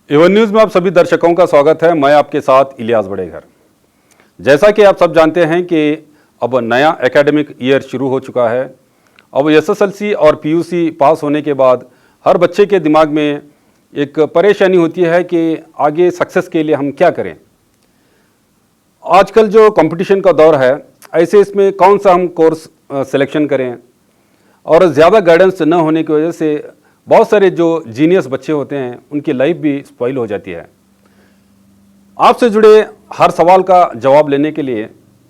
Avon news में आप सभी दर्शकों का स्वागत है। मैं आपके साथ इलियास बड़ेगर। जैसा कि आप सब जानते हैं कि अब नया एकेडमिक ईयर शुरू हो चुका है। अब एसएसएलसी और पीयूसी पास होने के बाद हर बच्चे के दिमाग में एक परेशानी होती है कि आगे सक्सेस के लिए हम क्या करें। आजकल जो कंपटीशन का दौर है, ऐसे इसमें कौन सा हम कोर्स सिलेक्शन करें, और ज़्यादा गाइडेंस न होने की वजह से बहुत सारे जो जीनियस बच्चे होते हैं उनकी लाइफ भी स्पॉइल हो जाती है। आपसे जुड़े हर सवाल का जवाब लेने के लिए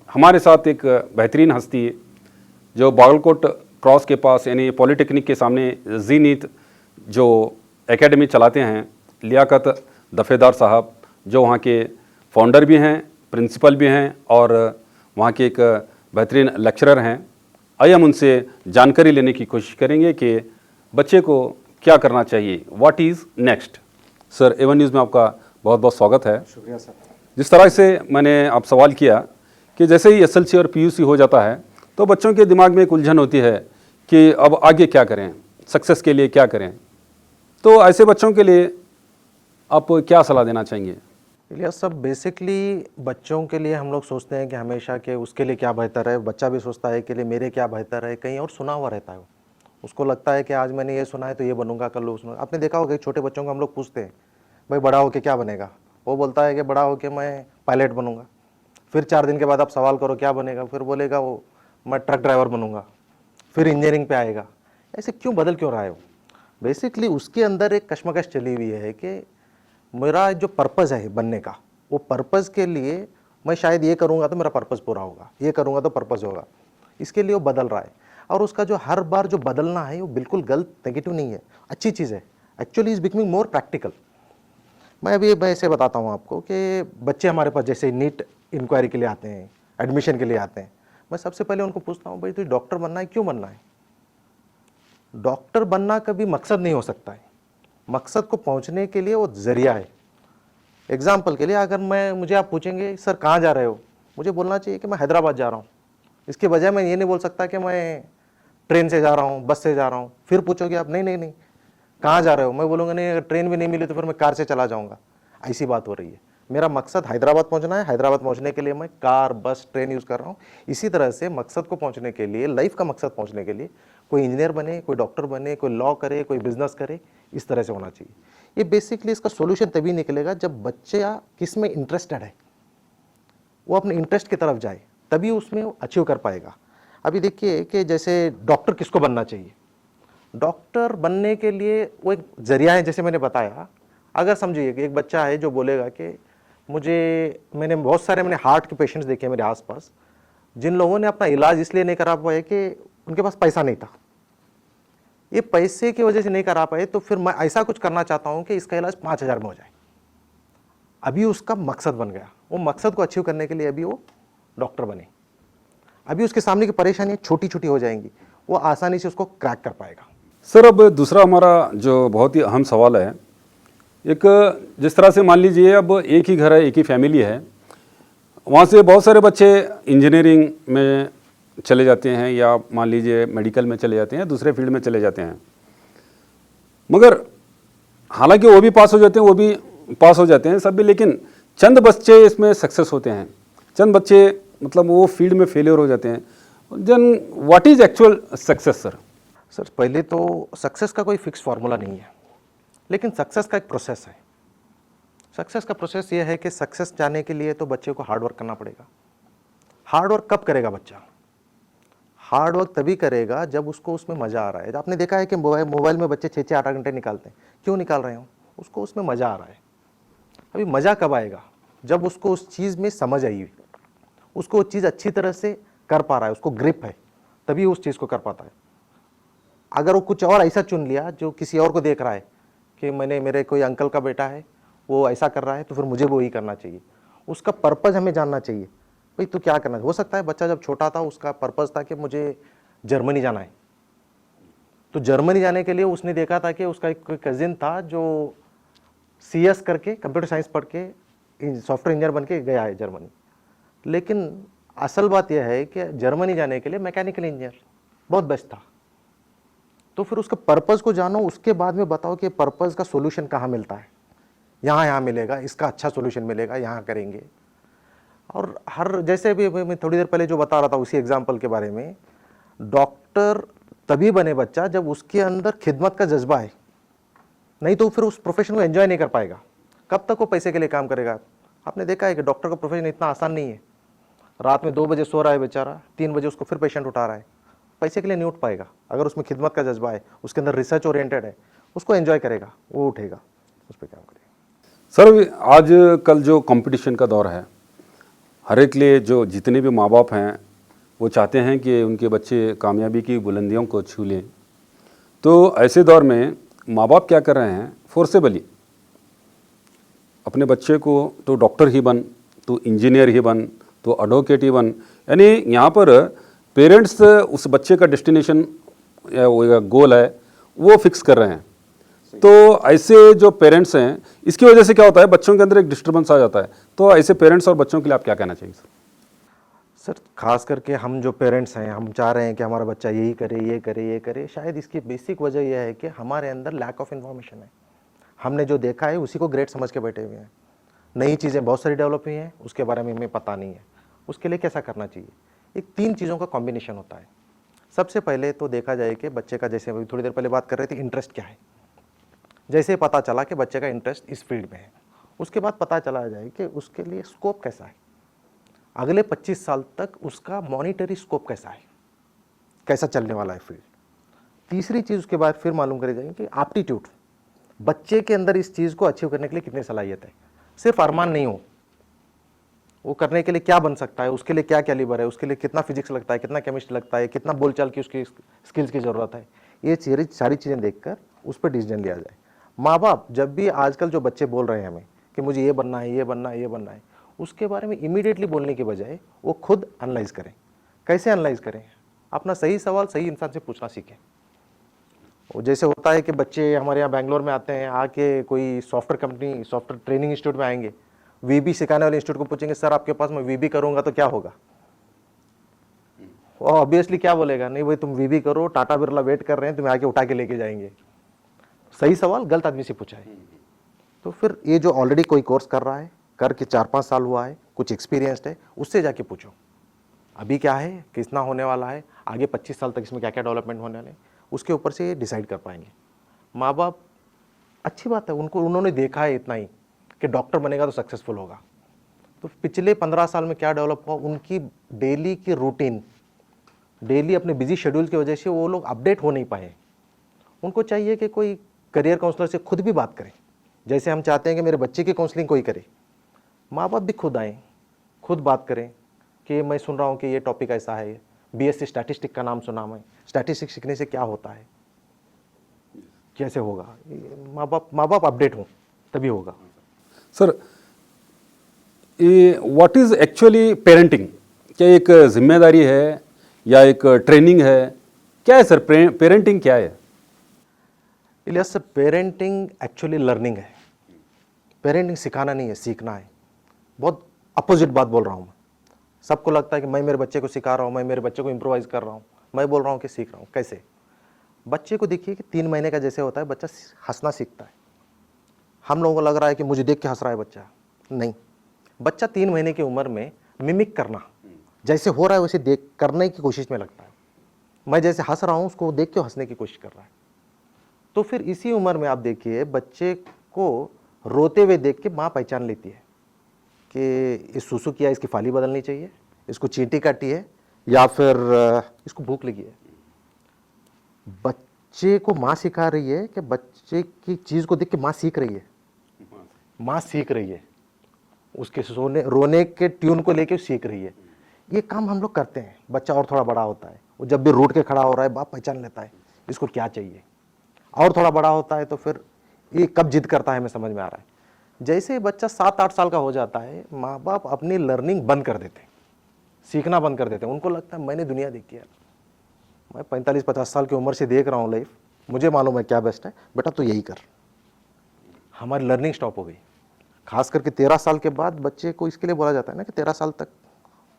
हमारे साथ एक बेहतरीन हस्ती जो बागलकोट क्रॉस के पास यानी पॉलिटेक्निक के सामने जी-नीत जो एकेडमी चलाते हैं, लियाकत दफ़ेदार साहब, जो वहाँ के फाउंडर भी हैं, प्रिंसिपल भी हैं और वहाँ के एक बेहतरीन लेक्चरर हैं। आइए हम उनसे जानकारी लेने की कोशिश करेंगे कि बच्चे को क्या करना चाहिए, व्हाट इज़ नेक्स्ट। सर, एवन न्यूज़ में आपका बहुत बहुत स्वागत है। शुक्रिया सर। जिस तरह से मैंने आप सवाल किया कि जैसे ही एसएलसी और पीयूसी हो जाता है तो बच्चों के दिमाग में एक उलझन होती है कि अब आगे क्या करें, सक्सेस के लिए क्या करें, तो ऐसे बच्चों के लिए आप क्या सलाह देना चाहेंगे? इलियास सब बेसिकली बच्चों के लिए हम लोग सोचते हैं कि हमेशा के उसके लिए क्या बेहतर है, बच्चा भी सोचता है कि लिए मेरे क्या बेहतर है, कहीं और सुना हुआ रहता है। उसको लगता है कि आज मैंने ये सुना है तो ये बनूंगा, कल वो सुना। आपने देखा होगा कि छोटे बच्चों को हम लोग पूछते हैं भाई बड़ा होके क्या बनेगा, वो बोलता है कि बड़ा होके मैं पायलट बनूंगा। फिर 4 दिन के बाद आप सवाल करो क्या बनेगा, फिर बोलेगा वो मैं ट्रक ड्राइवर बनूंगा, फिर इंजीनियरिंग पे आएगा। ऐसे क्यों बदल क्यों रहा है वो? बेसिकली उसके अंदर एक कश्मकश चली हुई है कि मेरा जो पर्पज़ है बनने का, वो पर्पज़ के लिए मैं शायद ये करूँगा तो मेरा पर्पज़ पूरा होगा, ये करूँगा तो पर्पज़ होगा। इसके लिए वो बदल रहा है और उसका जो हर बार जो बदलना है वो बिल्कुल गलत, नेगेटिव नहीं है, अच्छी चीज़ है। Actually is becoming more practical. मैं ऐसे बताता हूँ आपको कि बच्चे हमारे पास जैसे नीट इंक्वायरी के लिए आते हैं, एडमिशन के लिए आते हैं, मैं सबसे पहले उनको पूछता हूँ भाई तुझे डॉक्टर बनना है, क्यों बनना है? डॉक्टर बनना कभी मकसद नहीं हो सकता है, मकसद को पहुंचने के लिए वो जरिया है। एग्जाम्पल के लिए अगर मुझे आप पूछेंगे सर कहाँ जा रहे हो, मुझे बोलना चाहिए कि मैं हैदराबाद जा रहा हूँ। इसके बजाय मैं ये नहीं बोल सकता कि मैं ट्रेन से जा रहा हूँ, बस से जा रहा हूँ। फिर पूछोगे आप नहीं नहीं नहीं कहाँ जा रहे हो, मैं बोलूँगा नहीं अगर ट्रेन भी नहीं मिली तो फिर मैं कार से चला जाऊँगा। ऐसी बात हो रही है। मेरा मकसद हैदराबाद पहुँचना है, हैदराबाद पहुँचने के लिए मैं कार, बस, ट्रेन यूज़ कर रहा हूँ। इसी तरह से मकसद को पहुँचने के लिए, लाइफ का मकसद पहुँचने के लिए कोई इंजीनियर बने, कोई डॉक्टर बने, कोई लॉ करे, कोई बिजनेस करे, इस तरह से होना चाहिए। ये बेसिकली इसका सॉल्यूशन तभी निकलेगा जब बच्चा किस में इंटरेस्टेड है, वो अपने इंटरेस्ट की तरफ जाए, तभी उसमें अचीव कर पाएगा। अभी देखिए कि जैसे डॉक्टर किसको बनना चाहिए, डॉक्टर बनने के लिए वो एक जरिया है। जैसे मैंने बताया, अगर समझिए कि एक बच्चा है जो बोलेगा कि मैंने बहुत सारे हार्ट के पेशेंट्स देखे मेरे आसपास, जिन लोगों ने अपना इलाज इसलिए नहीं करा पाए कि उनके पास पैसा नहीं था। ये पैसे की वजह से नहीं करा पाए तो फिर मैं ऐसा कुछ करना चाहता हूं कि इसका इलाज 5,000 में हो जाए। अभी उसका मकसद बन गया, वो मकसद को अचीव करने के लिए अभी वो डॉक्टर बने। अभी उसके सामने की परेशानियां छोटी छोटी हो जाएंगी, वो आसानी से उसको क्रैक कर पाएगा। सर, अब दूसरा हमारा जो बहुत ही अहम सवाल है, एक जिस तरह से मान लीजिए अब एक ही घर है, एक ही फैमिली है, वहाँ से बहुत सारे बच्चे इंजीनियरिंग में चले जाते हैं या मान लीजिए मेडिकल में चले जाते हैं, दूसरे फील्ड में चले जाते हैं, मगर हालांकि वो भी पास हो जाते हैं, वो भी पास हो जाते हैं सब भी, लेकिन चंद बच्चे इसमें सक्सेस होते हैं, चंद बच्चे मतलब वो फील्ड में फेलियर हो जाते हैं। Then what is actual success sir? Sir पहले तो सक्सेस का कोई फिक्स फार्मूला नहीं है, लेकिन सक्सेस का एक प्रोसेस है। सक्सेस का प्रोसेस ये है कि सक्सेस जाने के लिए तो बच्चे को हार्डवर्क करना पड़ेगा। हार्डवर्क कब करेगा बच्चा? हार्डवर्क तभी करेगा जब उसको उसमें मज़ा आ रहा है। आपने देखा है कि मोबाइल में बच्चे 6-6 8 घंटे निकालते हैं, क्यों निकाल रहे हो? उसको उसमें मज़ा आ रहा है। अभी मज़ा कब आएगा? जब उसको उस चीज़ में समझ आई हुई, उसको वो चीज़ अच्छी तरह से कर पा रहा है, उसको ग्रिप है, तभी उस चीज़ को कर पाता है। अगर वो कुछ और ऐसा चुन लिया जो किसी और को देख रहा है कि मेरे कोई अंकल का बेटा है वो ऐसा कर रहा है तो फिर मुझे वो ही करना चाहिए। उसका पर्पज़ हमें जानना चाहिए, भाई तू क्या करना है। हो सकता है बच्चा जब छोटा था उसका पर्पज़ था कि मुझे जर्मनी जाना है, तो जर्मनी जाने के लिए उसने देखा था कि उसका एक कज़िन था जो CS करके कंप्यूटर साइंस पढ़ के सॉफ्टवेयर इंजीनियर बन के गया है जर्मनी। लेकिन असल बात यह है कि जर्मनी जाने के लिए मैकेनिकल इंजीनियर बहुत बेस्ट था। तो फिर उसके पर्पज़ को जानो, उसके बाद में बताओ कि पर्पज़ का सॉल्यूशन कहाँ मिलता है। यहाँ यहाँ मिलेगा, इसका अच्छा सोल्यूशन मिलेगा, यहाँ करेंगे। और हर जैसे भी मैं थोड़ी देर पहले जो बता रहा था उसी एग्जाम्पल के बारे में, डॉक्टर तभी बने बच्चा जब उसके अंदर खिदमत का जज्बा है, नहीं तो फिर उस प्रोफेशन को एंजॉय नहीं कर पाएगा। कब तक वो पैसे के लिए काम करेगा? आपने देखा है कि डॉक्टर का प्रोफेशन इतना आसान नहीं है। रात में 2 बजे सो रहा है बेचारा, 3 बजे उसको फिर पेशेंट उठा रहा है, पैसे के लिए नहीं उठ पाएगा। अगर उसमें खिदमत का जज्बा है, उसके अंदर रिसर्च ओरिएंटेड है, उसको एंजॉय करेगा, वो उठेगा, उस पर काम करेगा। सर आज कल जो कंपटीशन का दौर है, हर एक लिए जो जितने भी माँ बाप हैं वो चाहते हैं कि उनके बच्चे कामयाबी की बुलंदियों को छू लें। तो ऐसे दौर में माँ बाप क्या कर रहे हैं, फोर्सेबली अपने बच्चे को तो डॉक्टर ही बन, तो इंजीनियर ही बन, तो एडवोकेट ही बन, यानी यहाँ पर पेरेंट्स उस बच्चे का डेस्टिनेशन या वो गोल है वो फिक्स कर रहे हैं। तो ऐसे जो पेरेंट्स हैं, इसकी वजह से क्या होता है, बच्चों के अंदर एक डिस्टर्बेंस आ जाता है। तो ऐसे पेरेंट्स और बच्चों के लिए आप क्या कहना चाहिए सर? सर खास करके हम जो पेरेंट्स हैं, हम चाह रहे हैं कि हमारा बच्चा यही करे, ये करे, ये करे। शायद इसकी बेसिक वजह यह है कि हमारे अंदर लैक ऑफ इन्फॉर्मेशन है। हमने जो देखा है उसी को ग्रेट समझ के बैठे हुए हैं। नई चीज़ें बहुत सारी डेवलप हुई हैं, उसके बारे में हमें पता नहीं है, उसके लिए कैसा करना चाहिए। एक 3 चीज़ों का कॉम्बिनेशन होता है। सबसे पहले तो देखा जाए कि बच्चे का, जैसे अभी थोड़ी देर पहले बात कर रहे थे, इंटरेस्ट क्या है। जैसे पता चला कि बच्चे का इंटरेस्ट इस फील्ड में है, उसके बाद पता चला जाए कि उसके लिए स्कोप कैसा है, अगले 25 साल तक उसका मॉनिटरी स्कोप कैसा है, कैसा चलने वाला है फील्ड। तीसरी चीज़ उसके बाद फिर मालूम करी जाएगी कि एप्टीट्यूड, बच्चे के अंदर इस चीज़ को अचीव करने के लिए कितनी सलाहियत है। सिर्फ अरमान नहीं हो, वो करने के लिए क्या बन सकता है, उसके लिए क्या कैलिबर है, उसके लिए कितना फिजिक्स लगता है, कितना केमिस्ट्री लगता है, कितना बोलचाल की उसकी स्किल्स की ज़रूरत है। ये सारी चीज़ें देखकर उस पर डिसीजन लिया जाए। माँ बाप जब भी आजकल जो बच्चे बोल रहे हैं हमें कि मुझे ये बनना है, ये बनना है, ये बनना है, उसके बारे में इमीडिएटली बोलने के बजाय वो खुद एनालाइज करें। कैसे एनालाइज करें? अपना सही सवाल सही इंसान से पूछना सीखें। वो जैसे होता है कि बच्चे हमारे यहाँ बैंगलोर में आते हैं, आके कोई software company, software training institute में आएंगे, वीबी सिखाने वाले इंस्टीट्यूट को पूछेंगे, सर आपके पास मैं वीबी करूंगा तो क्या होगा? वो ऑब्वियसली क्या बोलेगा, नहीं भाई तुम वीबी करो, टाटा बिरला वेट कर रहे हैं, तुम्हें आके उठा के लेके जाएंगे। सही सवाल गलत आदमी से पूछा है। तो फिर ये जो ऑलरेडी कोई कोर्स कर रहा है, करके 4-5 साल हुआ है, कुछ एक्सपीरियंस्ड है, उससे जाके पूछो अभी क्या है, कितना होने वाला है, आगे 25 साल तक इसमें क्या क्या डेवलपमेंट होने वाले, उसके ऊपर से डिसाइड कर पाएंगे। माँ बाप, अच्छी बात है, उन्होंने देखा है इतना ही कि डॉक्टर बनेगा तो सक्सेसफुल होगा। तो पिछले 15 साल में क्या डेवलप हुआ, उनकी डेली की रूटीन, डेली अपने बिजी शेड्यूल की वजह से वो लोग अपडेट हो नहीं पाए। उनको चाहिए कि कोई करियर काउंसलर से खुद भी बात करें, जैसे हम चाहते हैं कि मेरे बच्चे की काउंसलिंग कोई करे। माँ बाप भी खुद आएँ, खुद बात करें कि मैं सुन रहा हूँ कि ये टॉपिक ऐसा है, बीएससी स्टैटिस्टिक का नाम सुना मैं, स्टैटिस्टिक्स सीखने से क्या होता है, कैसे होगा। माँ बाप अपडेट हो तभी होगा। सर ये व्हाट इज़ एक्चुअली पेरेंटिंग? क्या एक जिम्मेदारी है या एक ट्रेनिंग है, क्या है सर? पेरेंटिंग क्या है? Ilyas sir, parenting actually learning है। पेरेंटिंग सिखाना नहीं है, सीखना है। बहुत अपोजिट बात बोल रहा हूँ मैं। सबको लगता है कि मैं मेरे बच्चे को सिखा रहा हूँ, मैं मेरे बच्चे को इम्प्रोवाइज़ कर रहा हूँ। मैं बोल रहा हूँ कि सीख रहा हूँ। कैसे? बच्चे को देखिए कि 3 महीने का जैसे होता है, बच्चा हंसना सीखता है। हम लोगों को लग रहा है कि मुझे देख के हंस रहा है बच्चा, नहीं। बच्चा 3 महीने की उम्र में मिमिक करना, जैसे हो रहा है वैसे देख करने की कोशिश में लगता है। मैं जैसे हंस रहा हूँ, उसको देख के हंसने की कोशिश कर रहा है। तो फिर इसी उम्र में आप देखिए, बच्चे को रोते हुए देख के माँ पहचान लेती है कि इस सुसु किया, इसकी फाली बदलनी चाहिए, इसको चींटी काटी है, या फिर इसको भूख लगी है। बच्चे को माँ सिखा रही है कि बच्चे की चीज़ को देख के माँ सीख रही है। माँ सीख रही है, उसके रोने के ट्यून को लेके सीख रही है। ये काम हम लोग करते हैं। बच्चा और थोड़ा बड़ा होता है, वो जब भी रूठ के खड़ा हो रहा है, बाप पहचान लेता है इसको क्या चाहिए। और थोड़ा बड़ा होता है तो फिर ये कब जिद करता है हमें समझ में आ रहा है। जैसे बच्चा 7-8 साल का हो जाता है, माँ बाप अपनी लर्निंग बंद कर देते हैं, सीखना बंद कर देते हैं। उनको लगता है मैंने दुनिया देखी है, मैं 45-50 साल की उम्र से देख रहा हूँ लाइफ, मुझे मालूम है क्या बेस्ट है, बेटा तो यही कर। हमारी लर्निंग स्टॉप हो गई। खास करके 13 साल के बाद बच्चे को इसके लिए बोला जाता है ना कि 13 साल तक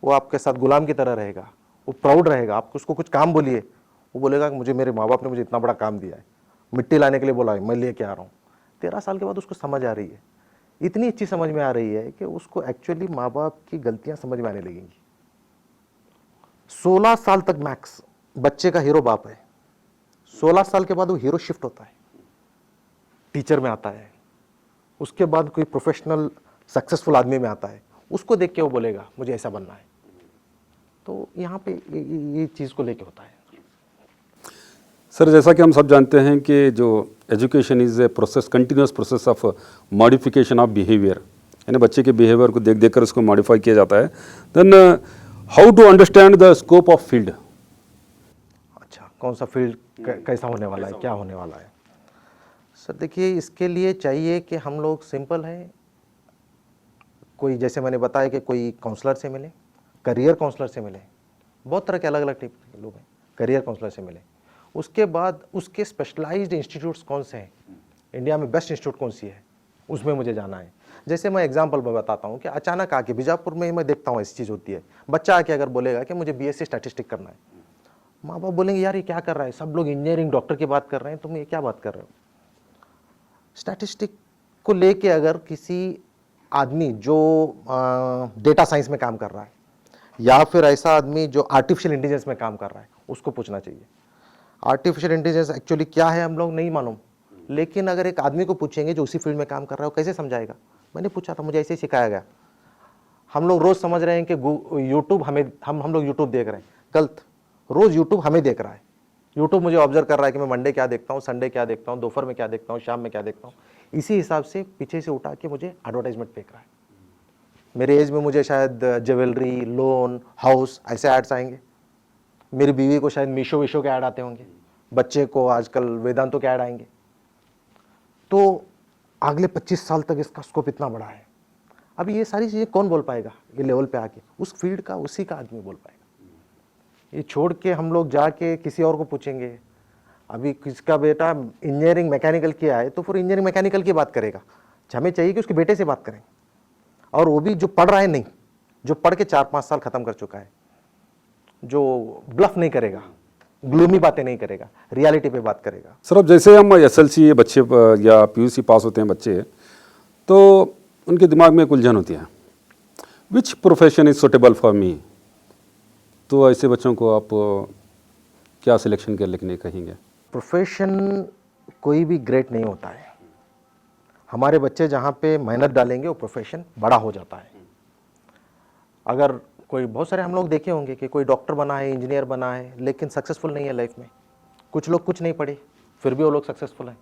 वो आपके साथ गुलाम की तरह रहेगा, वो प्राउड रहेगा। आप उसको कुछ काम बोलिए, वो बोलेगा कि मुझे मेरे माँ बाप ने मुझे इतना बड़ा काम दिया है, मिट्टी लाने के लिए बोला है, मैं लेके आ रहा हूँ। 13 साल के बाद उसको समझ आ रही है इतनी अच्छी समझ में आ रही है कि उसको एक्चुअली माँ बाप की गलतियां समझ में आने लगेंगी। 16 साल तक मैक्स बच्चे का हीरो बाप है। 16 साल के बाद वो हीरो शिफ्ट होता है, टीचर में आता है, उसके बाद कोई प्रोफेशनल सक्सेसफुल आदमी में आता है, उसको देख के वो बोलेगा मुझे ऐसा बनना है। तो यहाँ पे ये चीज़ को लेके होता है। सर, जैसा कि हम सब जानते हैं कि जो education is a process, continuous process of modification of behaviour, यानी बच्चे के बिहेवियर को देख देख कर उसको मॉडिफाई किया जाता है। Then how to understand the scope of field. अच्छा, कौन सा फील्ड कैसा होने वाला है, क्या होने वाला है? सर देखिए, इसके लिए चाहिए कि हम लोग सिंपल हैं, कोई जैसे मैंने बताया कि कोई काउंसलर से मिले, करियर काउंसलर से मिले, बहुत तरह के अलग अलग टाइप के लोग हैं, करियर काउंसलर से मिले। उसके बाद उसके स्पेशलाइज्ड इंस्टीट्यूट्स कौन से हैं, इंडिया में बेस्ट इंस्टीट्यूट कौन सी है, उसमें मुझे जाना है। जैसे मैं एग्जांपल में बताता हूँ कि अचानक आके बीजापुर में मैं देखता हूँ ऐसी चीज़ होती है, बच्चा आके अगर बोलेगा कि मुझे बीएससी स्टैटिस्टिक करना है, माँ बाप बोलेंगे यार ये क्या कर रहा है, सब लोग इंजीनियरिंग डॉक्टर की बात कर रहे हैं, तुम ये क्या बात कर रहे हो। स्टैटिस्टिक को लेके अगर किसी आदमी जो डेटा साइंस में काम कर रहा है या फिर ऐसा आदमी जो आर्टिफिशियल इंटेलिजेंस में काम कर रहा है, उसको पूछना चाहिए। आर्टिफिशियल इंटेलिजेंस एक्चुअली क्या है हम लोग नहीं मालूम, लेकिन अगर एक आदमी को पूछेंगे जो उसी फील्ड में काम कर रहा है, वो कैसे समझाएगा। मैंने पूछा था, मुझे ऐसे ही सिखाया गया। हम लोग रोज़ समझ रहे हैं कि यूट्यूब हमें हम लोग यूट्यूब देख रहे हैं, गलत। रोज़ यूट्यूब हमें देख रहा है, यूट्यूब मुझे ऑब्जर्व कर रहा है कि मैं मंडे क्या देखता हूँ, संडे क्या देखता हूँ, दोपहर में क्या देखता हूँ, शाम में क्या देखता हूँ। इसी हिसाब से पीछे से उठा के मुझे एडवर्टाइजमेंट फेंक रहा है। मेरे एज में मुझे शायद ज्वेलरी, लोन, हाउस ऐसे एड्स आएंगे। मेरी बीवी को शायद मीशो वीशो के ऐड आते होंगे, बच्चे को आजकल वेदांतों के ऐड आएंगे। तो अगले 25 साल तक इसका स्कोप इतना बड़ा है। अब ये सारी चीज़ें कौन बोल पाएगा ये लेवल पे आके, उस फील्ड का उसी का आदमी बोल पाएगा। ये छोड़ के हम लोग जाके किसी और को पूछेंगे, अभी किसका बेटा इंजीनियरिंग मैकेनिकल किया है तो फिर इंजीनियरिंग मैकेनिकल की बात करेगा। हमें चाहिए कि उसके बेटे से बात करें, और वो भी जो पढ़ रहा है नहीं, जो पढ़ के 4-5 साल खत्म कर चुका है, जो ब्लफ नहीं करेगा, ग्लूमी बातें नहीं करेगा, रियलिटी पे बात करेगा। सर, अब जैसे हम एसएलसी बच्चे या पीयूसी पास होते हैं बच्चे, तो उनके दिमाग में एक उलझन होती है, which profession is suitable for me. तो ऐसे बच्चों को आप क्या सिलेक्शन के लिखने कहेंगे? प्रोफेशन कोई भी ग्रेट नहीं होता है। हमारे बच्चे जहाँ पे मेहनत डालेंगे वो प्रोफेशन बड़ा हो जाता है। अगर कोई, बहुत सारे हम लोग देखे होंगे कि कोई डॉक्टर बना है, इंजीनियर बना है, लेकिन सक्सेसफुल नहीं है लाइफ में। कुछ लोग कुछ नहीं पढ़े फिर भी वो लोग सक्सेसफुल हैं।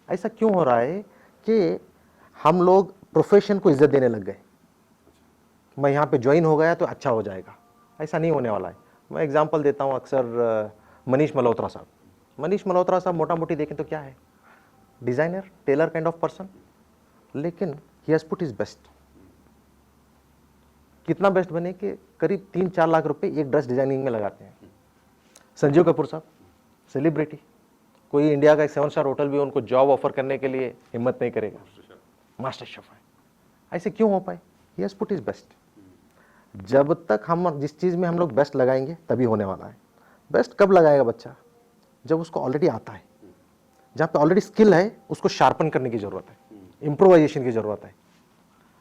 ऐसा क्यों हो रहा है कि हम लोग प्रोफेशन को इज्जत देने लग गए। मैं यहाँ पे ज्वाइन हो गया तो अच्छा हो जाएगा, ऐसा नहीं होने वाला है। मैं एग्जांपल देता हूँ, अक्सर मनीष मल्होत्रा साहब। मनीष मल्होत्रा साहब मोटा मोटी देखें तो क्या है, designer, tailor kind of person, लेकिन he has put his best. कितना बेस्ट बने कि करीब 3-4 लाख रुपए एक ड्रेस डिजाइनिंग में लगाते हैं। संजीव कपूर साहब, सेलिब्रिटी, कोई इंडिया का एक 7 स्टार होटल भी उनको जॉब ऑफर करने के लिए हिम्मत नहीं करेगा, मास्टर शेफ है। ऐसे क्यों हो पाए? ही हैज़ पुट हिज बेस्ट। जब तक हम जिस चीज़ में हम लोग बेस्ट लगाएंगे तभी होने वाला है। बेस्ट कब लगाएगा बच्चा? जब उसको ऑलरेडी आता है, जहाँ पे ऑलरेडी स्किल है उसको शार्पन करने की ज़रूरत है, इम्प्रोवाइजेशन की ज़रूरत है।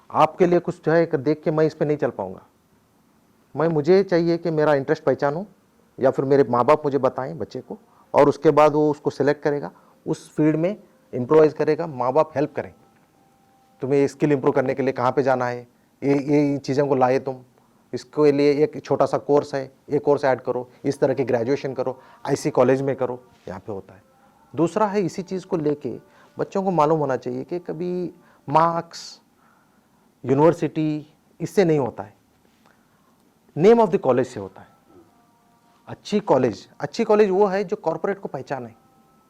आपके लिए कुछ जो है देख के मैं इस पे नहीं चल पाऊंगा, मुझे चाहिए कि मेरा इंटरेस्ट पहचानूं या फिर मेरे माँ बाप मुझे बताएं बच्चे को, और उसके बाद वो उसको सिलेक्ट करेगा, उस फील्ड में इम्प्रोवाइज करेगा। माँ बाप हेल्प करें, तुम्हें ये स्किल इम्प्रूव करने के लिए कहाँ पे जाना है, ये चीज़ों को लाए तुम, इसके लिए एक छोटा सा कोर्स है, ये कोर्स ऐड करो, इस तरह की ग्रेजुएशन करो, ऐसी कॉलेज में करो, यहाँ पे होता है। दूसरा है, इसी चीज़ को लेके बच्चों को मालूम होना चाहिए कि कभी मार्क्स, यूनिवर्सिटी इससे नहीं होता है, नेम ऑफ द कॉलेज से होता है। अच्छी कॉलेज वो है जो कॉर्पोरेट को पहचाने,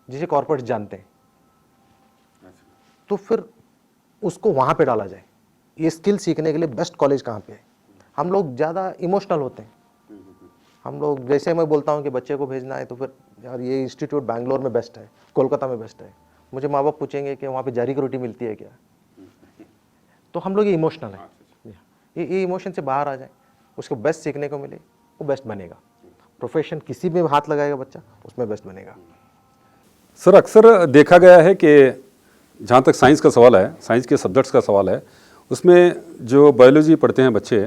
जिसे कॉर्पोरेट जानते हैं, तो फिर उसको वहाँ पे डाला जाए। ये स्किल सीखने के लिए बेस्ट कॉलेज कहाँ पे है? हम लोग ज़्यादा इमोशनल होते हैं। हम लोग, जैसे मैं बोलता हूँ कि बच्चे को भेजना है तो फिर यार ये इंस्टीट्यूट बैंगलोर में बेस्ट है, कोलकाता में बेस्ट है, मुझे माँ बाप पूछेंगे कि वहाँ पे जारी की रोटी मिलती है क्या? तो हम लोग ये इमोशनल है, ये इमोशन से बाहर आ जाए, उसको बेस्ट सीखने को मिले, वो बेस्ट बनेगा। प्रोफेशन किसी में हाथ लगाएगा बच्चा, उसमें बेस्ट बनेगा। सर, अक्सर देखा गया है कि जहाँ तक साइंस का सवाल है, साइंस के सब्जेक्ट्स का सवाल है, उसमें जो बायोलॉजी पढ़ते हैं बच्चे,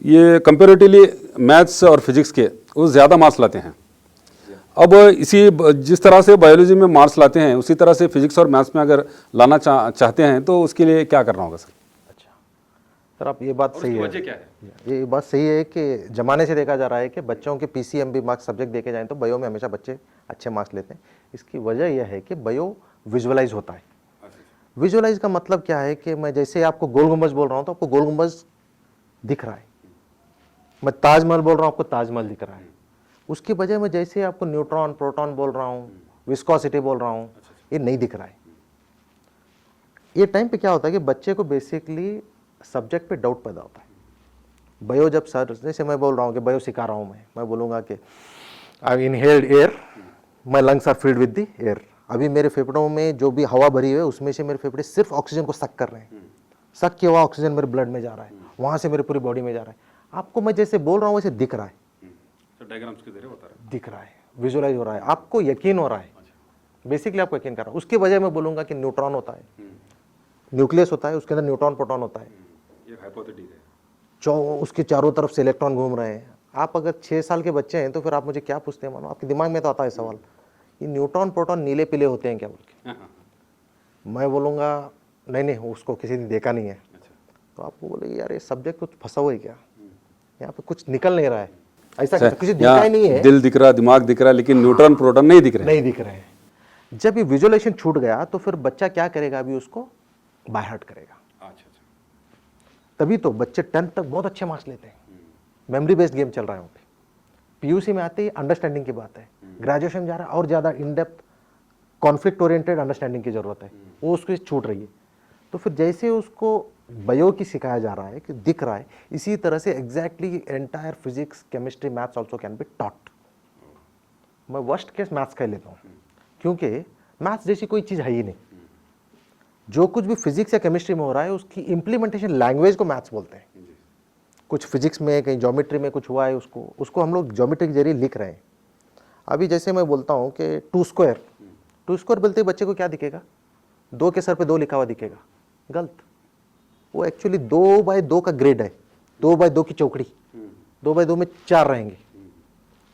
ये कंपेरेटिवली मैथ्स और फिजिक्स के वो ज़्यादा मार्क्स लाते हैं। अब जिस तरह से बायोलॉजी में मार्क्स लाते हैं, उसी तरह से फिजिक्स और मैथ्स में अगर लाना चाहते हैं तो उसके लिए क्या करना होगा सर? अच्छा सर, आप ये बात सही है, वजह क्या है? ये बात सही है कि ज़माने से देखा जा रहा है कि बच्चों के पीसीएमबी मार्क्स सब्जेक्ट देखे जाएं तो बायो में हमेशा बच्चे अच्छे मार्क्स लेते हैं। इसकी वजह यह है कि बायो विजुअलाइज होता है। विजुअलाइज का मतलब क्या है कि मैं जैसे आपको गोल गुंबज बोल रहा हूँ तो आपको गोल गुंबज दिख रहा है, मैं ताजमहल बोल रहा हूँ आपको ताजमहल दिख रहा है। उसकी वजह मैं जैसे आपको न्यूट्रॉन प्रोटॉन बोल रहा हूँ, विस्कोसिटी बोल रहा हूँ, ये नहीं दिख रहा है। ये टाइम पे क्या होता है कि बच्चे को बेसिकली सब्जेक्ट पे डाउट पैदा होता है। बायो जब सर, जैसे मैं बोल रहा हूँ कि बायो सिखा रहा हूँ, मैं बोलूँगा कि I inhaled air, my lungs are filled with the air. अभी मेरे फेफड़ों में जो भी हवा भरी हुई है उसमें से मेरे फेफड़े सिर्फ ऑक्सीजन को सक कर रहे हैं, सक किया हुआ ऑक्सीजन मेरे ब्लड में जा रहा है, वहाँ से मेरी पूरी बॉडी में जा रहा है। आपको मैं जैसे बोल रहा हूँ वैसे दिख रहा है, डायग्राम्स के जरिए बता रहे हैं, दिख रहा है, विजुअलाइज हो रहा है, आपको यकीन हो रहा है, बेसिकली आपको यकीन कर रहा है। उसकी वजह मैं बोलूँगा कि न्यूट्रॉन होता है, न्यूक्लियस होता है, उसके अंदर न्यूट्रॉन प्रोटॉन होता है, ये हाइपोथेटिक है। उसके चारों तरफ से इलेक्ट्रॉन घूम रहे हैं। आप अगर 6 साल के बच्चे हैं तो फिर आप मुझे क्या पूछते हैं, मानो आपके दिमाग में तो आता है सवाल, ये न्यूट्रॉन प्रोटॉन नीले पीले होते हैं क्या बोल के। मैं बोलूँगा नहीं, उसको किसी ने देखा नहीं है। तो आपको बोलेगी यार ये सब्जेक्ट कुछ फंसा हुआ है क्या, यहाँ पे कुछ निकल नहीं रहा है, ऐसा किसी दिखा ही नहीं है। दिल दिख रहा, दिमाग दिख रहा, लेकिन न्यूट्रॉन प्रोटॉन नहीं दिख रहे, नहीं दिख रहे हैं। जब ये विजुअलाइजेशन छूट गया तो फिर बच्चा क्या करेगा, अभी उसको बाय हार्ट करेगा। तभी तो बच्चे 10th तक बहुत अच्छे मार्क्स लेते हैं, मेमोरी बेस्ड गेम चल रहा है वहाँ पे। पीयूसी में आते ही अंडरस्टैंडिंग की बात है, ग्रेजुएशन जा रहा है और ज़्यादा in depth conflict oriented understanding की ज़रूरत है, वो उसको छूट रही है। तो फिर जैसे उसको बायो की सिखाया जा रहा है कि दिख रहा है, इसी तरह से exactly entire physics chemistry maths also can be taught. मैं वर्स्ट केस मैथ्स का लेता हूँ, क्योंकि मैथ्स जैसी कोई चीज़ है ही नहीं। जो कुछ भी फिजिक्स या केमिस्ट्री में हो रहा है उसकी इम्प्लीमेंटेशन लैंग्वेज को मैथ्स बोलते हैं। कुछ फिजिक्स में कहीं ज्योमेट्री में कुछ हुआ है, उसको हम लोग ज्योमेट्री के जरिए लिख रहे हैं। अभी जैसे मैं बोलता हूँ कि 2 स्क्वायर बोलते ही बच्चे को क्या दिखेगा, 2 के सर पे 2 लिखा हुआ दिखेगा, गलत। वो एक्चुअली 2x2 का ग्रेड है, 2x2 की चौकड़ी, 2x2 में 4 रहेंगे,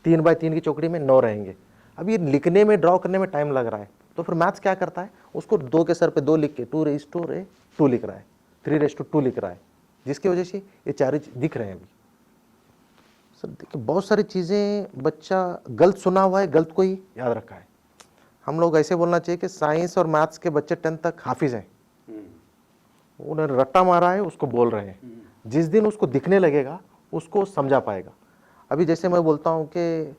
3x3 की चौकड़ी में 9 रहेंगे। अब ये लिखने में ड्रॉ करने में टाइम लग रहा है, तो फिर मैथ्स क्या करता है, उसको 2 के सर पे 2 लिख के 2 लिख रहा है, 3:2 लिख रहा है, जिसकी वजह से ये 4 दिख रहे हैं। अभी सर देखिए बहुत सारी चीज़ें बच्चा गलत सुना हुआ है, गलत को ही याद रखा है। हम लोग ऐसे बोलना चाहिए कि साइंस और मैथ्स के बच्चे 10th तक हाफिज हैं, उन्होंने रट्टा मारा है, उसको बोल रहे हैं। जिस दिन उसको दिखने लगेगा उसको समझा पाएगा। अभी जैसे मैं बोलता हूँ कि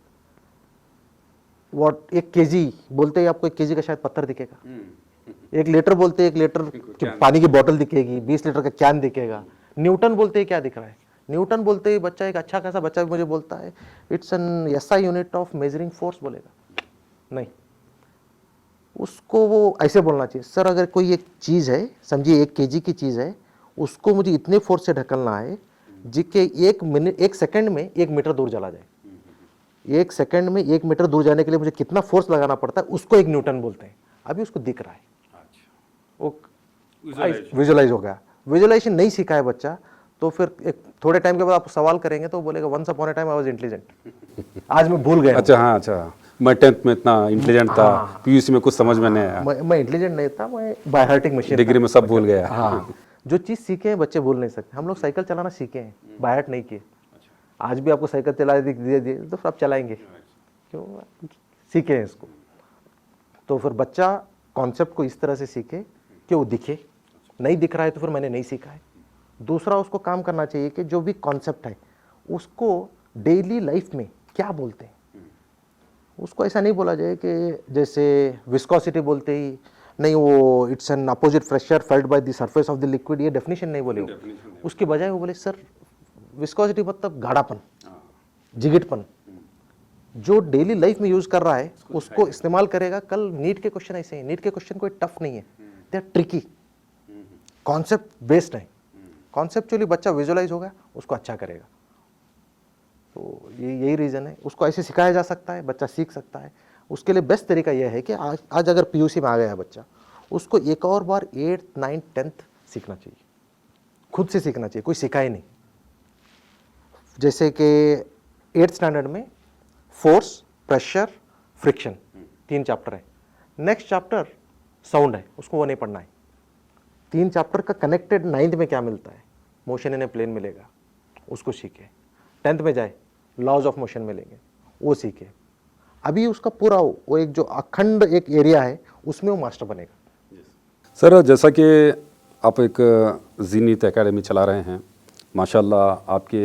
वॉट 1 kg बोलते ही आपको 1 kg का शायद पत्थर दिखेगा, 1 लीटर बोलते 1 लीटर की पानी की बोतल दिखेगी, 20 लीटर का कैन दिखेगा। न्यूटन बोलते ही क्या दिख रहा है, न्यूटन बोलते ही बच्चा, एक अच्छा खासा बच्चा भी मुझे बोलता है it's an SI unit of measuring force, बोलेगा नहीं। उसको वो ऐसे बोलना चाहिए, सर अगर कोई एक चीज़ है, समझिए 1 kg की चीज़ है, उसको मुझे इतने फोर्स से ढकलना है जिसके 1 सेकंड में 1 मीटर दूर चला जाए। 1 सेकंड में 1 मीटर दूर जाने के लिए मुझे कितना फोर्स लगाना पड़ता है, उसको 1 न्यूटन बोलते हैं। अभी उसको दिख रहा है, वो विजुअलाइज हो गया। विजुअलाइजेशन नहीं सीखा है बच्चा तो फिर एक थोड़े टाइम के बाद आप सवाल करेंगे तो बोलेगा once upon a time I was intelligent, आज मैं भूल गया। अच्छा, हाँ, अच्छा, मैं 10th में इतना इंटेलिजेंट था, पीयूसी में कुछ समझ में नहीं आया, मैं इंटेलिजेंट नहीं था, मैं बाय हार्टिंग मशीन, डिग्री में सब भूल गया। हाँ, जो चीज़ सीखे हैं बच्चे भूल नहीं सकते। हम लोग साइकिल चलाना सीखे हैं, बाय हार्ट नहीं किए। आज भी आपको साइकिल चला दिए तो फिर आप चलाएंगे, क्यों, सीखे हैं इसको। तो फिर बच्चा कॉन्सेप्ट को इस तरह से सीखे कि वो दिखे, नहीं दिख रहा है तो फिर मैंने नहीं सीखा है। दूसरा उसको काम करना चाहिए कि जो भी कॉन्सेप्ट है उसको डेली लाइफ में क्या बोलते हैं, उसको ऐसा नहीं बोला जाए कि जैसे विस्कोसिटी बोलते ही नहीं, वो it's an opposite pressure felt by the surface of the liquid, ये डेफिनेशन नहीं बोले। उसके बजाय वो बोले सर विस्कोसिटी मतलब गाढ़ापन, जिगिटपन। जो डेली लाइफ में यूज कर रहा है उसको इस्तेमाल करेगा। कल नीट के क्वेश्चन ऐसे हैं, नीट के क्वेश्चन कोई टफ नहीं है, they are tricky, concept based है। कॉन्सेप्चुअली बच्चा विजुअलाइज होगा, उसको अच्छा करेगा। तो यही रीज़न है, उसको ऐसे सिखाया जा सकता है, बच्चा सीख सकता है। उसके लिए बेस्ट तरीका यह है कि आज अगर पीयूसी में आ गया है बच्चा, उसको एक और बार 8th 9th 10th सीखना चाहिए, खुद से सीखना चाहिए, कोई सिखाए नहीं। जैसे कि 8th स्टैंडर्ड में फोर्स, प्रेशर, फ्रिक्शन 3 चैप्टर है। नेक्स्ट चैप्टर साउंड है, उसको वो नहीं पढ़ना है। 3 चैप्टर का कनेक्टेड 9th में क्या मिलता है, मोशन इन ए प्लेन मिलेगा, उसको सीखे। 10th में जाए, लॉज ऑफ मोशन मिलेंगे, वो सीखे। अभी उसका पूरा वो एक जो अखंड एक एरिया है उसमें वो मास्टर बनेगा। सर, जैसा कि आप एक जीनीत एकेडमी चला रहे हैं, माशाल्लाह आपके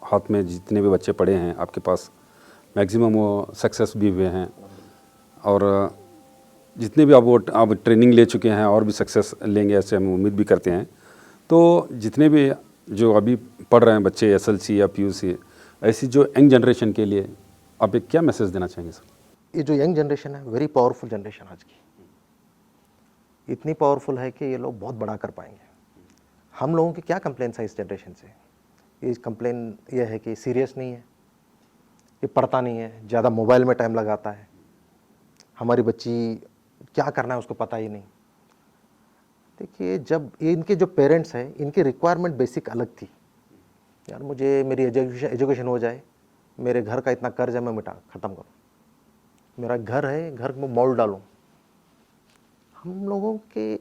हाथ में जितने भी बच्चे पढ़े हैं आपके पास मैक्सिमम वो सक्सेस भी हुए हैं, और जितने भी आप ट्रेनिंग ले चुके हैं और भी सक्सेस लेंगे ऐसे हम उम्मीद भी करते हैं। तो जितने भी जो अभी पढ़ रहे हैं बच्चे एसएलसी या पीयूसी, ऐसी जो यंग जनरेशन के लिए आप एक क्या मैसेज देना चाहेंगे सर? ये जो यंग जनरेशन है, वेरी पावरफुल जनरेशन आज की, इतनी पावरफुल है कि ये लोग बहुत बड़ा कर पाएंगे। हम लोगों की क्या कंप्लेंट्स है इस जनरेशन से? ये कंप्लेन ये है कि सीरियस नहीं है, ये पढ़ता नहीं है, ज़्यादा मोबाइल में टाइम लगाता है, हमारी बच्ची क्या करना है उसको पता ही नहीं। देखिए, जब इनके जो पेरेंट्स हैं, इनकी रिक्वायरमेंट बेसिक अलग थी। यार मुझे मेरी एजुकेशन हो जाए, मेरे घर का इतना कर्ज है मैं ख़त्म करूँ, मेरा घर है, घर में मॉल डालूँ। हम लोगों के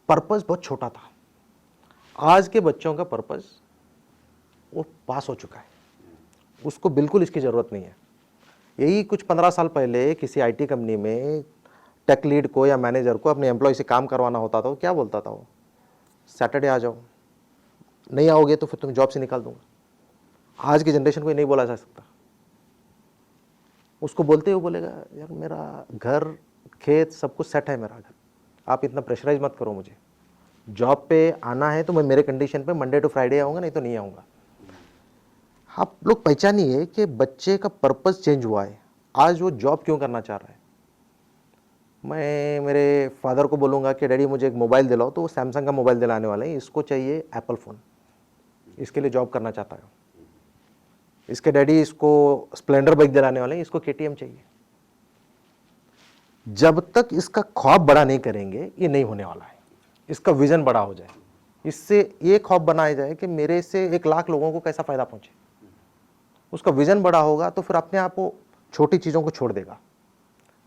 पर्पस बहुत छोटा था। आज के बच्चों का पर्पस वो पास हो चुका है, उसको बिल्कुल इसकी ज़रूरत नहीं है। यही कुछ 15 साल पहले किसी आईटी कंपनी में टेक लीड को या मैनेजर को अपने एम्प्लॉय से काम करवाना होता था, वो क्या बोलता था? वो सैटरडे आ जाओ, नहीं आओगे तो फिर तुम्हें जॉब से निकाल दूंगा। आज की जनरेशन को ये नहीं बोला जा सकता। उसको बोलते हुए बोलेगा, यार मेरा घर खेत सब कुछ सेट है, मेरा घर, आप इतना प्रेशराइज मत करो मुझे। जॉब पे आना है तो मैं मेरे कंडीशन पे मंडे टू फ्राइडे आऊँगा, नहीं तो नहीं आऊँगा। आप लोग पहचानिए कि बच्चे का पर्पस चेंज हुआ है। आज वो जॉब क्यों करना चाह रहा है? मैं मेरे फादर को बोलूँगा कि डैडी मुझे एक मोबाइल दिलाओ, तो वो सैमसंग का मोबाइल दिलाने वाले हैं। इसको चाहिए एप्पल फ़ोन, इसके लिए जॉब करना चाहता है। इसके डैडी इसको स्प्लेंडर बाइक दिलाने वाले हैं, इसको केटीएम चाहिए। जब तक इसका ख्वाब बड़ा नहीं करेंगे, ये नहीं होने वाला है। इसका विजन बड़ा हो जाए, इससे ये ख्वाब बनाया जाए कि मेरे से 1 लाख लोगों को कैसा फ़ायदा पहुँचे। उसका विजन बड़ा होगा तो फिर अपने आप वो छोटी चीज़ों को छोड़ देगा।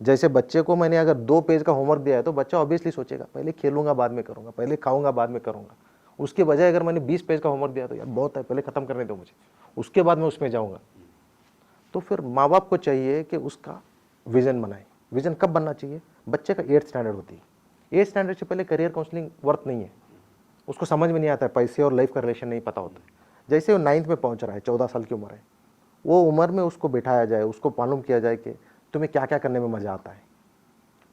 जैसे बच्चे को मैंने अगर 2 पेज का होमवर्क दिया है तो बच्चा ऑब्वियसली सोचेगा पहले खेलूंगा बाद में करूंगा, पहले खाऊंगा बाद में करूंगा। उसके बजाय अगर मैंने 20 पेज का होमवर्क दिया तो यार बहुत है, पहले ख़त्म करने दो मुझे, उसके बाद मैं उसमें जाऊंगा। तो फिर माँ बाप को चाहिए कि उसका विज़न बनाए। विज़न कब बनना चाहिए? बच्चे का 8th स्टैंडर्ड होती है। 8th स्टैंडर्ड से पहले करियर काउंसलिंग वर्थ नहीं है, उसको समझ में नहीं आता है, पैसे और लाइफ का रिलेशन नहीं पता होता है। जैसे वो 9th में पहुँच रहा है, 14 साल की उम्र है, वो उम्र में उसको बिठाया जाए, उसको मालूम किया जाए कि तुम्हें क्या क्या करने में मज़ा आता है।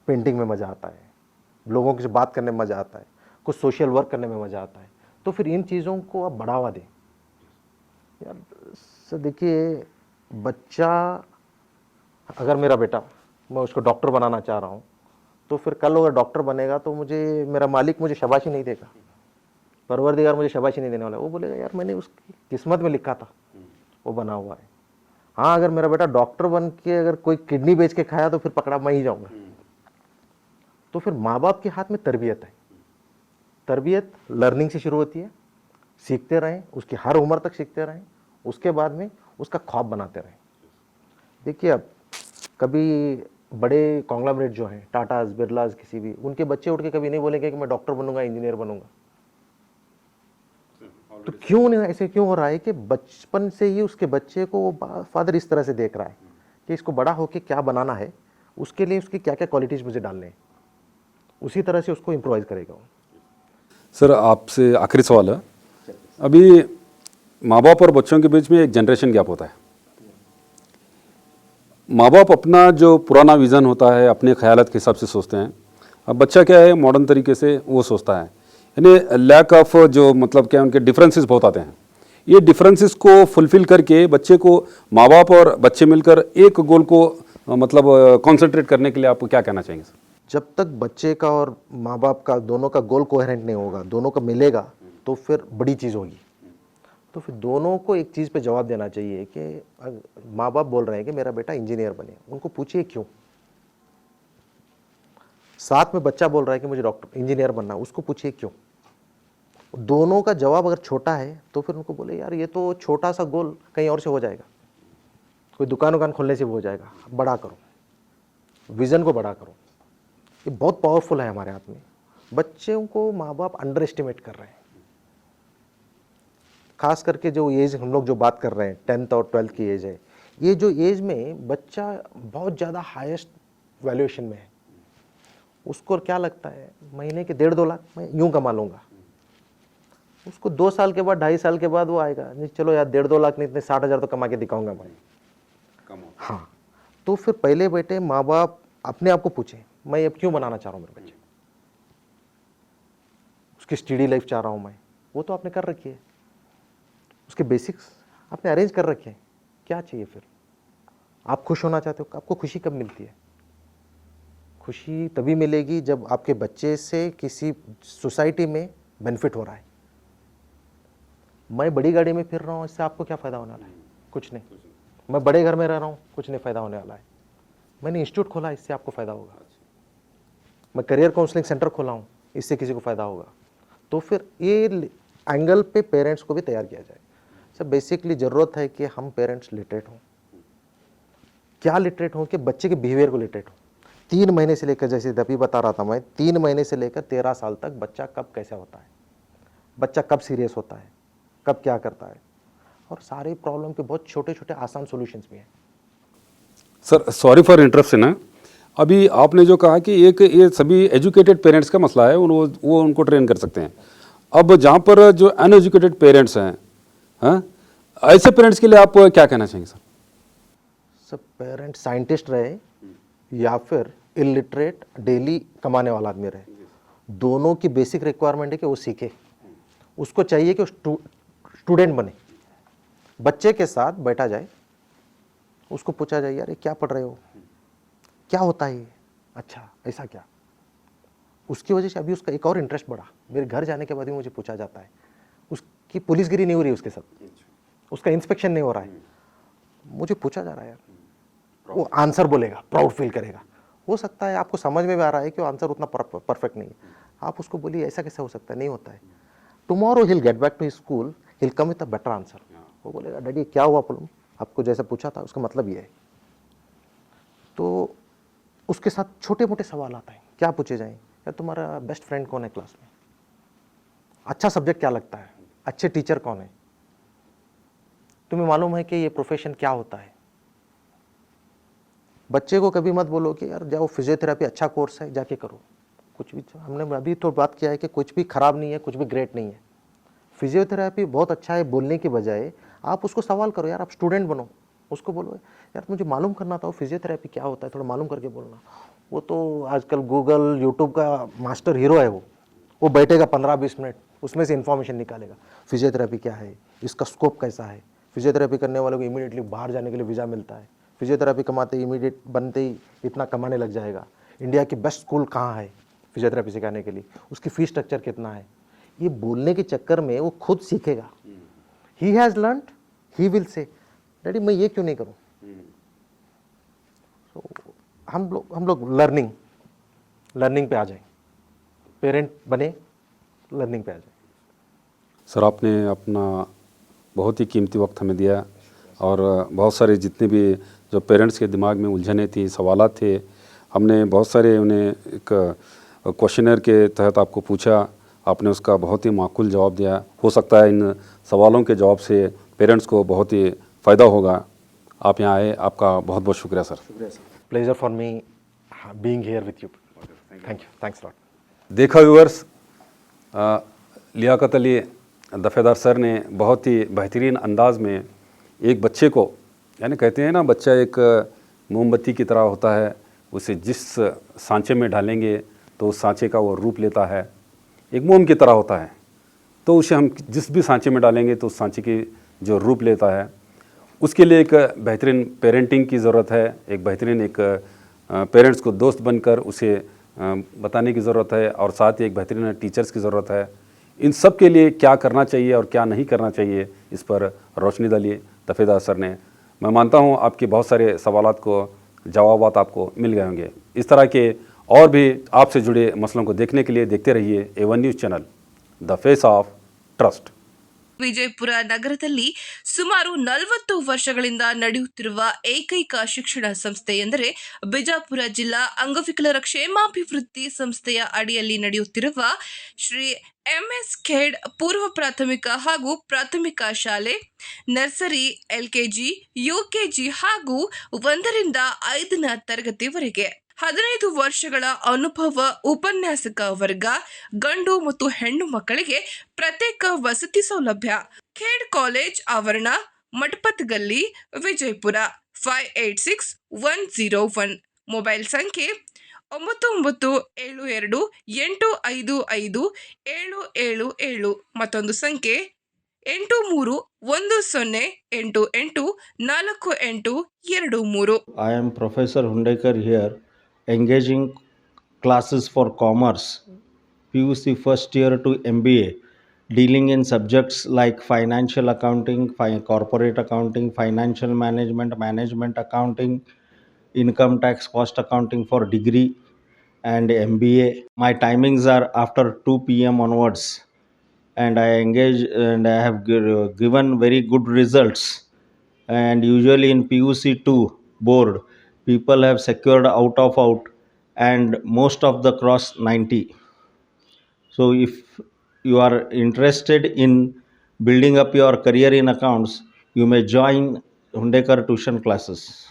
पेंटिंग में मज़ा आता है, लोगों से बात करने में मज़ा आता है, कुछ सोशल वर्क करने में मज़ा आता है। तो फिर इन चीज़ों को आप बढ़ावा दें। यार सर देखिए, बच्चा अगर मेरा बेटा, मैं उसको डॉक्टर बनाना चाह रहा हूँ, तो फिर कल अगर डॉक्टर बनेगा तो मुझे मेरा मालिक मुझे शाबाशी नहीं देगा, परवरदिगार मुझे शाबाशी नहीं देने वाला। वो बोलेगा यार मैंने उसकी किस्मत में लिखा था, वो बना हुआ है। हाँ, अगर मेरा बेटा डॉक्टर बन के अगर कोई किडनी बेच के खाया तो फिर पकड़ा मैं ही जाऊँगा। तो फिर माँ बाप के हाथ में तरबियत है। तरबियत लर्निंग से शुरू होती है, सीखते रहें, उसकी हर उम्र तक सीखते रहें, उसके बाद में उसका ख्वाब बनाते रहें। देखिए, अब कभी बड़े कॉन्ग्लोमरेट जो हैं, टाटाज, बिरलाज, किसी भी, उनके बच्चे उठ के कभी नहीं बोलेंगे कि मैं डॉक्टर बनूंगा, इंजीनियर बनूंगा। तो क्यों नहीं, ऐसे क्यों हो रहा है कि बचपन से ही उसके बच्चे को वो फादर इस तरह से देख रहा है कि इसको बड़ा होके क्या बनाना है, उसके लिए उसकी क्या क्या क्वालिटीज़ मुझे डालने हैं, उसी तरह से उसको इम्प्रोवाइज करेगा। सर, आपसे आखिरी सवाल है, अभी माँ बाप और बच्चों के बीच में एक जनरेशन गैप होता है। माँ बाप अपना जो पुराना विज़न होता है अपने ख्यालात के हिसाब से सोचते हैं, अब बच्चा क्या है मॉडर्न तरीके से वो सोचता है, यानी लैक ऑफ जो मतलब क्या उनके डिफरेंसेस बहुत आते हैं। ये डिफरेंसेस को फुलफ़िल करके बच्चे को माँ बाप और बच्चे मिलकर एक गोल को मतलब कंसंट्रेट करने के लिए आप क्या कहना चाहेंगे सर? जब तक बच्चे का और माँ बाप का दोनों का गोल कोहेरेंट नहीं होगा, दोनों का मिलेगा, तो फिर बड़ी चीज़ होगी। तो फिर दोनों को एक चीज़ पे जवाब देना चाहिए कि माँ बाप बोल रहे हैं कि मेरा बेटा इंजीनियर बने, उनको पूछिए क्यों। साथ में बच्चा बोल रहा है कि मुझे डॉक्टर इंजीनियर बनना है, उसको पूछिए क्यों। दोनों का जवाब अगर छोटा है तो फिर उनको बोले यार ये तो छोटा सा गोल कहीं और से हो जाएगा, कोई दुकान खोलने से भी हो जाएगा, बड़ा करो, विजन को बड़ा करो। ये बहुत पावरफुल है हमारे हाथ में। बच्चों को माँ बाप अंडर एस्टिमेट कर रहे हैं, खास करके जो एज हम लोग जो बात कर रहे हैं 10th और 12th की एज है, ये जो एज में बच्चा बहुत ज़्यादा हाईएस्ट वैल्यूएशन में है। उसको क्या लगता है महीने के 1.5-2 लाख मैं यूं कमा लूँगा। उसको 2 साल के बाद 2.5 साल के बाद वो आएगा, नहीं चलो यार 1.5-2 लाख नहीं, इतने 60,000 तो कमा के दिखाऊंगा मैं। हाँ, तो फिर पहले बेटे माँ बाप अपने आप को पूछे मैं अब क्यों बनाना चाह रहा हूँ मेरे बच्चे, उसकी स्टडी लाइफ चाह रहा हूँ मैं, वो तो आपने कर रखी है, उसके बेसिक्स आपने अरेंज कर रखे हैं, क्या चाहिए फिर। आप खुश होना चाहते हो, आपको खुशी कब मिलती है? खुशी तभी मिलेगी जब आपके बच्चे से किसी सोसाइटी में बेनिफिट हो रहा है। मैं बड़ी गाड़ी में फिर रहा हूँ, इससे आपको क्या फ़ायदा होने वाला है? कुछ नहीं। मैं बड़े घर में रह रहा हूँ, कुछ नहीं फ़ायदा होने वाला है। मैंने इंस्टीट्यूट खोला, इससे आपको फ़ायदा होगा। मैं करियर काउंसलिंग सेंटर खोला हूँ, इससे किसी को फ़ायदा होगा। तो फिर ये एंगल पे पेरेंट्स को भी तैयार किया जाए। सब बेसिकली ज़रूरत है कि हम पेरेंट्स लिटरेट हों। क्या लिटरेट हों कि बच्चे के बिहेवियर को लिटरेट हों। 3 महीने से लेकर, जैसे अभी बता रहा था मैं, 3 महीने से लेकर 13 साल तक बच्चा कब कैसा होता है, बच्चा कब सीरियस होता है, कब क्या करता है, और सारे प्रॉब्लम के बहुत छोटे छोटे आसान सॉल्यूशंस भी हैं। सर सॉरी फॉर इंटरप्शन है, अभी आपने जो कहा कि एक ये सभी एजुकेटेड पेरेंट्स का मसला है, वो उनको ट्रेन कर सकते हैं। अब जहाँ पर जो अनएजुकेटेड पेरेंट्स हैं, हाँ, ऐसे पेरेंट्स के लिए आप क्या कहना चाहेंगे सर? सब पेरेंट साइंटिस्ट रहे या फिर इलिटरेट डेली कमाने वाला आदमी रहे, दोनों की बेसिक रिक्वायरमेंट है कि वो सीखे। उसको चाहिए कि वो स्टूडेंट बने, बच्चे के साथ बैठा जाए, उसको पूछा जाए यार ये क्या पढ़ रहे हो, क्या होता है ये, अच्छा ऐसा क्या। उसकी वजह से अभी उसका एक और इंटरेस्ट बढ़ा। मेरे घर जाने के बाद भी मुझे पूछा जाता है, उसकी पुलिसगिरी नहीं हो रही उसके साथ, उसका इंस्पेक्शन नहीं हो रहा है, मुझे पूछा जा रहा है यार, वो आंसर बोलेगा, प्राउड फील करेगा। हो सकता है आपको समझ में भी आ रहा है कि वो आंसर उतना परफेक्ट नहीं है, आप उसको बोलिए ऐसा कैसे हो सकता है, नहीं होता है। Tomorrow he'll get back to school, he'll come with a better answer. वो बोलेगा डैडी क्या हुआ प्रॉब्लम, आपको जैसा पूछा था उसका मतलब ये है। तो उसके साथ छोटे मोटे सवाल आते हैं, क्या पूछे जाएं, यार तुम्हारा बेस्ट फ्रेंड कौन है क्लास में, अच्छा सब्जेक्ट क्या लगता है, अच्छे टीचर कौन है, तुम्हें मालूम है कि ये प्रोफेशन क्या होता है। बच्चे को कभी मत बोलो कि यार जाओ फिजियोथेरेपी अच्छा कोर्स है जाके करो, कुछ भी। हमने अभी तो बात किया है कि कुछ भी खराब नहीं है, कुछ भी ग्रेट नहीं है। फिजियोथेरेपी बहुत अच्छा है बोलने की बजाय आप उसको सवाल करो, यार आप स्टूडेंट बनो, उसको बोलो यार मुझे मालूम करना था फिजियोथेरेपी क्या होता है, थोड़ा मालूम करके बोलना। वो तो आजकल गूगल यूट्यूब का मास्टर हीरो है, वो बैठेगा 15-20 मिनट, उसमें से इन्फॉर्मेशन निकालेगा, फिजियोथेरेपी क्या है, इसका स्कोप कैसा है। फिजियोथेरेपी करने वालों को इमीडिएटली बाहर जाने के लिए वीज़ा मिलता है, फिजियोथेरेपी कमाते ही इमीडिएट बनते ही इतना कमाने लग जाएगा। इंडिया की बेस्ट स्कूल कहाँ है फिजियोथेरेपी सिखाने के लिए, उसकी फीस स्ट्रक्चर कितना है। ये बोलने के चक्कर में वो खुद सीखेगा। He has learned, he will say daddy मैं ये क्यों नहीं करूँ। तो हम लोग लर्निंग पे आ जाए, पेरेंट बने लर्निंग पे आ जाए। सर आपने अपना बहुत ही कीमती वक्त हमें दिया, और बहुत सारे जितने भी जो पेरेंट्स के दिमाग में उलझने थी, सवालात थे, हमने बहुत सारे उन्हें एक क्वेश्चनर के तहत आपको पूछा, आपने उसका बहुत ही माकूल जवाब दिया। हो सकता है इन सवालों के जवाब से पेरेंट्स को बहुत ही फ़ायदा होगा। आप यहाँ आए, आपका बहुत बहुत शुक्रिया sir. Pleasure for me being here with you. Thank you, thanks lot. देखा व्यूअर्स, लियाकत अली दफ़ेदार सर ने बहुत ही बेहतरीन अंदाज में एक बच्चे को, यानी कहते हैं ना बच्चा एक मोमबत्ती की तरह होता है, उसे जिस सांचे में डालेंगे तो उस सांचे का वो रूप लेता है, एक मोम की तरह होता है, तो उसे हम जिस भी सांचे में डालेंगे तो उस सांचे की जो रूप लेता है। उसके लिए एक बेहतरीन पेरेंटिंग की ज़रूरत है, एक बेहतरीन एक पेरेंट्स को दोस्त बनकर उसे बताने की ज़रूरत है, और साथ ही एक बेहतरीन टीचर्स की ज़रूरत है। इन सब के लिए क्या करना चाहिए और क्या नहीं करना चाहिए, इस पर रोशनी डाली दफ़ेदार सर ने। मैं मानता हूँ आपके बहुत सारे सवालात को जवाबात आपको मिल गए होंगे। इस तरह के और भी आपसे जुड़े मसलों को देखने के लिए देखते रहिए A1 news channel, the face of trust. Vijayapura ನಗರದಲ್ಲಿ ಸುಮಾರು 40 ವರ್ಷಗಳಿಂದ ನಡೆಯುತ್ತಿರುವ ಏಕೈಕ ಶಿಕ್ಷಣ ಸಂಸ್ಥೆ ಎಂದರೆ ಬಿಜಾಪುರ ಜಿಲ್ಲಾ ಅಂಗವಿಕಲರ ಕ್ಷೇಮಾಭಿವೃದ್ಧಿ ಸಂಸ್ಥೆಯ ಅಡಿಯಲ್ಲಿ ನಡೆಯುತ್ತಿರುವ ಶ್ರೀ MS ಖೇಡ್ ಪೂರ್ವ ಪ್ರಾಥಮಿಕ ಹಾಗೂ ಪ್ರಾಥಮಿಕ ಶಾಲೆ, ನರ್ಸರಿ, LKG, UKG ಹಾಗೂ 1ರಿಂದ 5ನ ತರಗತಿವರೆಗೆ 15 ವರ್ಷಗಳ ಅನುಭವ ಉಪನ್ಯಾಸಕ ವರ್ಗ, ಗಂಡು ಮತ್ತು ಹೆಣ್ಣು ಮಕ್ಕಳಿಗೆ ಪ್ರತ್ಯೇಕ ವಸತಿ ಸೌಲಭ್ಯ. ಖೇಡ್ ಕಾಲೇಜ್ ಆವರಣ, ಮಠಪತ್ ಗಲ್ಲಿ, ವಿಜಯಪುರ 586101. ಮೊಬೈಲ್ ಸಂಖ್ಯೆ 9972855777. ಮತ್ತೊಂದು ಸಂಖ್ಯೆ 8310884823. I am Professor Hundekar here, engaging classes for commerce, PUC first year to MBA, dealing in subjects like financial accounting, corporate accounting, financial management, management accounting, income tax, cost accounting for degree and MBA. My timings are after 2 p.m. onwards, and I engage and I have given very good results. And usually in PUC2 board, people have secured out of out, and most of the cross 90. So if you are interested in building up your career in accounts, you may join Hundekar tuition classes.